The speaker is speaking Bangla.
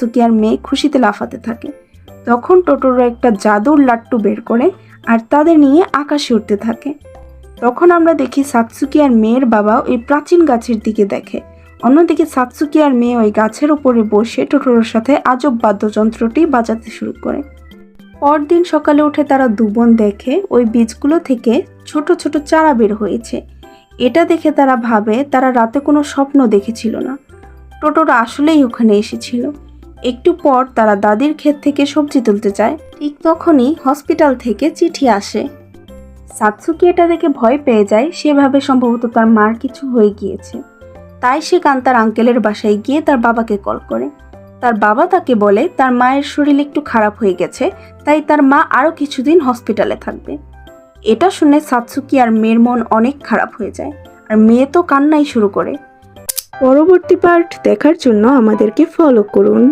সাতসুকি আর মেয়ে খুশিতে লাফাতে থাকে। তখন টোটোরো একটা জাদুর লাট্টু বের করে আর তাদের নিয়ে আকাশে উঠতে থাকে। তখন আমরা দেখি সাতসুকি আর মেয়ের বাবা ওই প্রাচীন গাছের দিকে দেখে। অন্যদিকে সাতসুকি আর মেয়ে ওই গাছের উপরে বসে টোটোরোর সাথে আজব বাদ্যযন্ত্রটি বাজাতে শুরু করে। পরদিন সকালে উঠে তারা দুবোন দেখে ওই বীজগুলো থেকে ছোট ছোট চারা বের হয়েছে। এটা দেখে তারা ভাবে তারা রাতে কোনো স্বপ্ন দেখেছিল না, টোটোরো আসলেই ওখানে এসেছিল। একটু পর তারা দাদির ক্ষেত থেকে সবজি তুলতে যায়। ঠিক তখনই হসপিটাল থেকে চিঠি আসে। সাতসুকি এটা দেখে ভয় পেয়ে যায়, সেভাবে সম্ভবত তার মার কিছু হয়ে গিয়েছে। তাই সে কান্তার আঙ্কেলের বাসায় গিয়ে তার বাবাকে কল করে। তার বাবা তাকে বলে তার মায়ের শরীর একটু খারাপ হয়ে গেছে, তাই তার মা আরও কিছুদিন হসপিটালে থাকবে। এটা শুনে সাতসুকি আর মেয়ের মন অনেক খারাপ হয়ে যায়, আর মেয়ে তো কান্নাই শুরু করে। পরবর্তী পার্ট দেখার জন্য আমাদেরকে ফলো করুন।